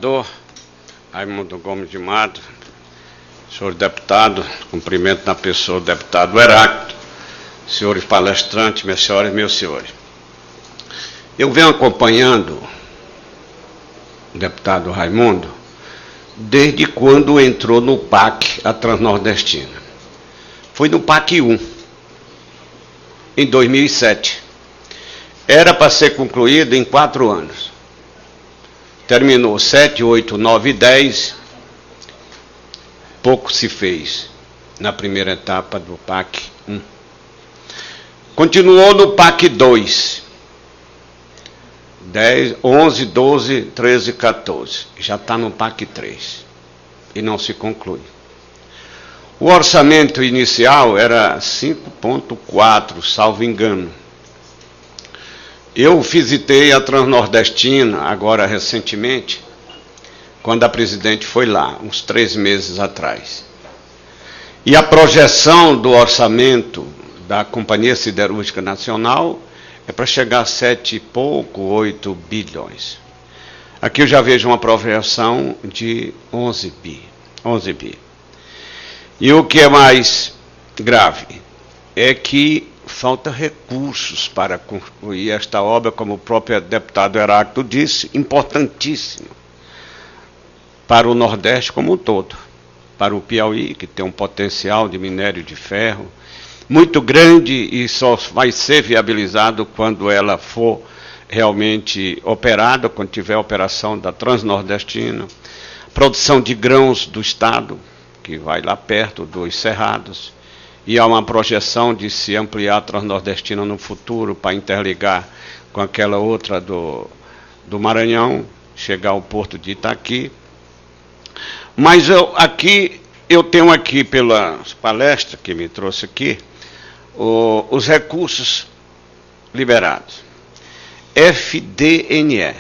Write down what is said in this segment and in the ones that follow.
Senador Raimundo Gomes de Matos, senhor deputado, cumprimento na pessoa do deputado Heráclito, senhores palestrantes, minhas senhoras e meus senhores. Eu venho acompanhando o deputado Raimundo desde quando entrou no PAC a Transnordestina. Foi no PAC 1, em 2007. Era para ser concluído em 4 anos. Terminou 7, 8, 9 e 10. Pouco se fez na primeira etapa do PAC 1. Continuou no PAC 2. 10, 11, 12, 13, 14. Já está no PAC 3. E não se conclui. O orçamento inicial era 5,4, salvo engano. Eu visitei a Transnordestina, agora recentemente, quando a presidente foi lá, uns 3 meses atrás. E a projeção do orçamento da Companhia Siderúrgica Nacional é para chegar a 7 e pouco, 8 bilhões. Aqui eu já vejo uma projeção de 11 bi. E o que é mais grave é que falta recursos para concluir esta obra, como o próprio deputado Heráclito disse, importantíssimo para o Nordeste como um todo, para o Piauí, que tem um potencial de minério de ferro muito grande e só vai ser viabilizado quando ela for realmente operada, quando tiver a operação da Transnordestina, produção de grãos do Estado, que vai lá perto dos Cerrados, e há uma projeção de se ampliar a Transnordestina no futuro para interligar com aquela outra do Maranhão, chegar ao porto de Itaqui. Mas eu tenho aqui, pela palestra que me trouxe aqui, os recursos liberados. FDNE,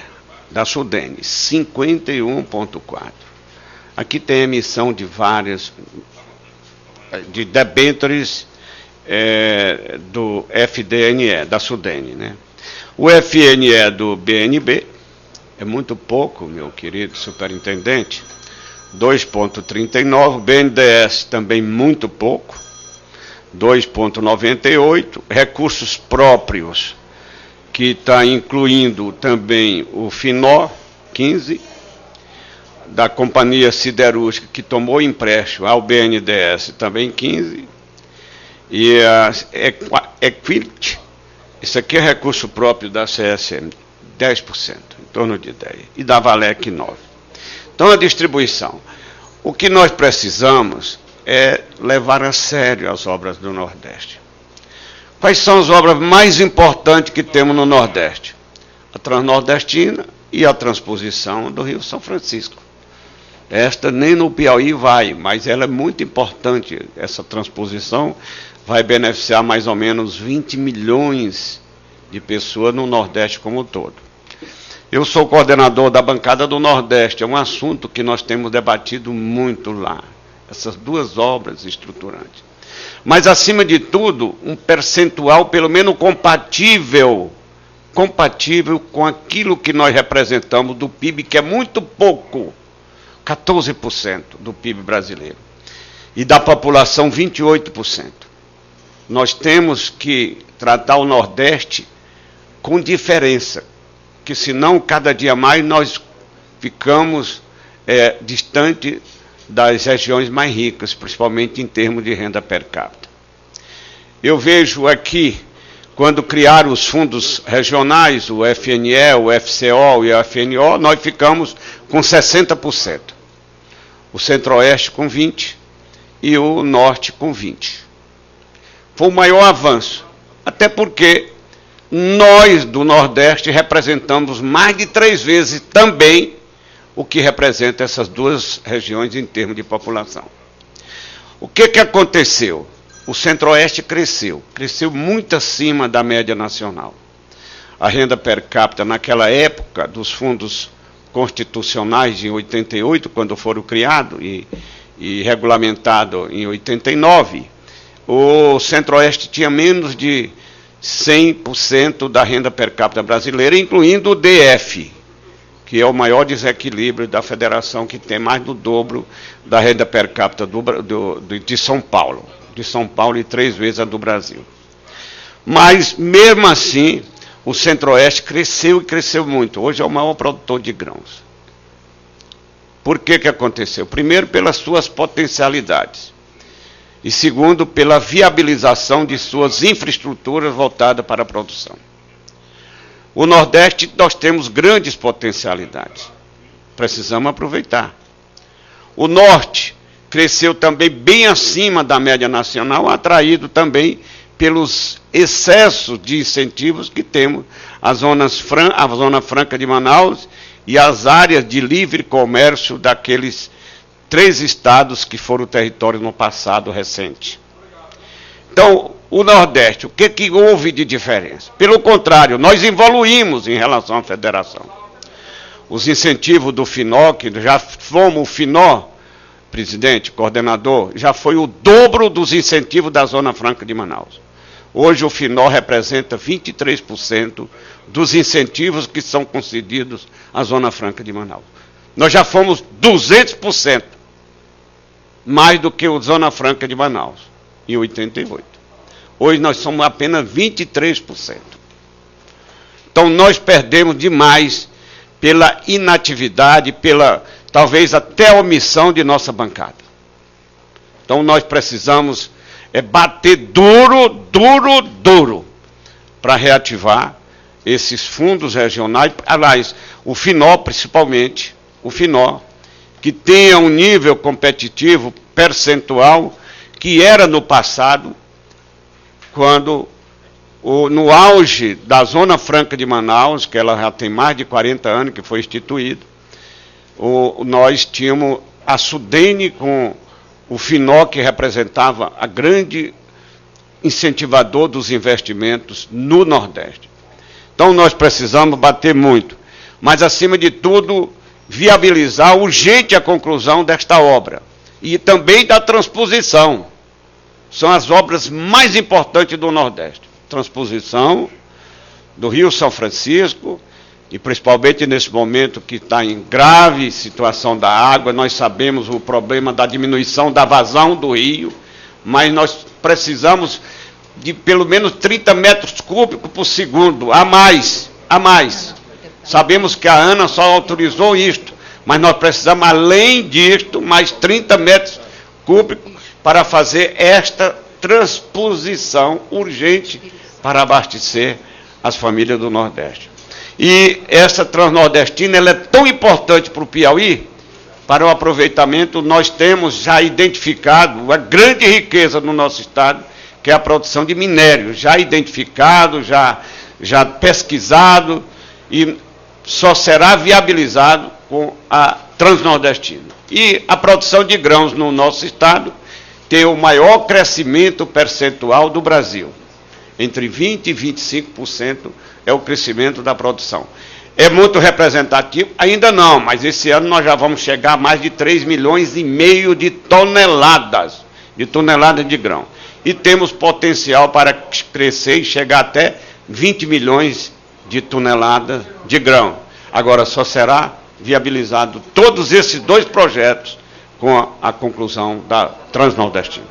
da Sudene, 51,4. Aqui tem emissão de várias de debêntures do FDNE, da Sudene, né? O FNE do BNB é muito pouco, meu querido superintendente, 2,39, BNDES também muito pouco, 2,98, recursos próprios, que está incluindo também o FINO, 15, da Companhia Siderúrgica, que tomou empréstimo ao BNDES, também 15, e a Equit, isso aqui é recurso próprio da CSM, 10%, em torno de 10%, e da Valec, 9%. Então, a distribuição. O que nós precisamos é levar a sério as obras do Nordeste. Quais são as obras mais importantes que temos no Nordeste? A Transnordestina e a transposição do Rio São Francisco. Esta nem no Piauí vai, mas ela é muito importante. Essa transposição vai beneficiar mais ou menos 20 milhões de pessoas no Nordeste como um todo. Eu sou coordenador da bancada do Nordeste, é um assunto que nós temos debatido muito lá, essas 2 obras estruturantes. Mas, acima de tudo, um percentual pelo menos compatível com aquilo que nós representamos do PIB, que é muito pouco, 14% do PIB brasileiro, e da população 28%. Nós temos que tratar o Nordeste com diferença, que senão cada dia mais nós ficamos distante das regiões mais ricas, principalmente em termos de renda per capita. Eu vejo aqui, quando criaram os fundos regionais, o FNE, o FCO e o FNO, nós ficamos com 60%. O Centro-Oeste com 20% e o Norte com 20%. Foi o maior avanço, até porque nós do Nordeste representamos mais de 3 vezes também o que representa essas 2 regiões em termos de população. O que aconteceu? O Centro-Oeste cresceu muito acima da média nacional. A renda per capita naquela época dos fundos constitucionais de 88, quando foram criados e regulamentados em 89, o Centro-Oeste tinha menos de 100% da renda per capita brasileira, incluindo o DF, que é o maior desequilíbrio da federação, que tem mais do dobro da renda per capita de São Paulo. De São Paulo e 3 vezes a do Brasil. Mas, mesmo assim, o Centro-Oeste cresceu e cresceu muito. Hoje é o maior produtor de grãos. Por que que aconteceu? Primeiro, pelas suas potencialidades. E segundo, pela viabilização de suas infraestruturas voltadas para a produção. O Nordeste, nós temos grandes potencialidades. Precisamos aproveitar. O Norte cresceu também bem acima da média nacional, atraído também pelos excessos de incentivos que temos, a Zona Franca de Manaus e as áreas de livre comércio daqueles 3 estados que foram território no passado recente. Então, o Nordeste, o que houve de diferença? Pelo contrário, nós evoluímos em relação à federação. Os incentivos do FINO, que já fomos o FINO, presidente, coordenador, já foi o dobro dos incentivos da Zona Franca de Manaus. Hoje o FINO representa 23% dos incentivos que são concedidos à Zona Franca de Manaus. Nós já fomos 200% mais do que o Zona Franca de Manaus, em 88. Hoje nós somos apenas 23%. Então nós perdemos demais pela inatividade, pela talvez até omissão de nossa bancada. Então nós precisamos bater duro para reativar esses fundos regionais. Aliás, o FINO principalmente, o FINO, que tenha um nível competitivo percentual que era no passado, quando no auge da Zona Franca de Manaus, que ela já tem mais de 40 anos que foi instituída, nós tínhamos a Sudene com o FINO, que representava a grande incentivador dos investimentos no Nordeste. Então nós precisamos bater muito, mas acima de tudo viabilizar urgente a conclusão desta obra e também da transposição. São as obras mais importantes do Nordeste. Transposição do Rio São Francisco, e principalmente nesse momento que está em grave situação da água, nós sabemos o problema da diminuição da vazão do rio, mas nós precisamos de pelo menos 30 metros cúbicos por segundo, a mais. Sabemos que a ANA só autorizou isto, mas nós precisamos, além disto, mais 30 metros cúbicos para fazer esta transposição urgente para abastecer as famílias do Nordeste. E essa transnordestina ela é tão importante para o Piauí, para o aproveitamento. Nós temos já identificado a grande riqueza no nosso estado, que é a produção de minério, já identificado, já pesquisado, e só será viabilizado com a transnordestina. E a produção de grãos no nosso estado tem o maior crescimento percentual do Brasil. Entre 20% e 25% é o crescimento da produção. É muito representativo? Ainda não, mas esse ano nós já vamos chegar a mais de 3,5 milhões de toneladas de grão. E temos potencial para crescer e chegar até 20 milhões de toneladas de grão. Agora, só será viabilizado todos esses 2 projetos com a conclusão da Transnordestina.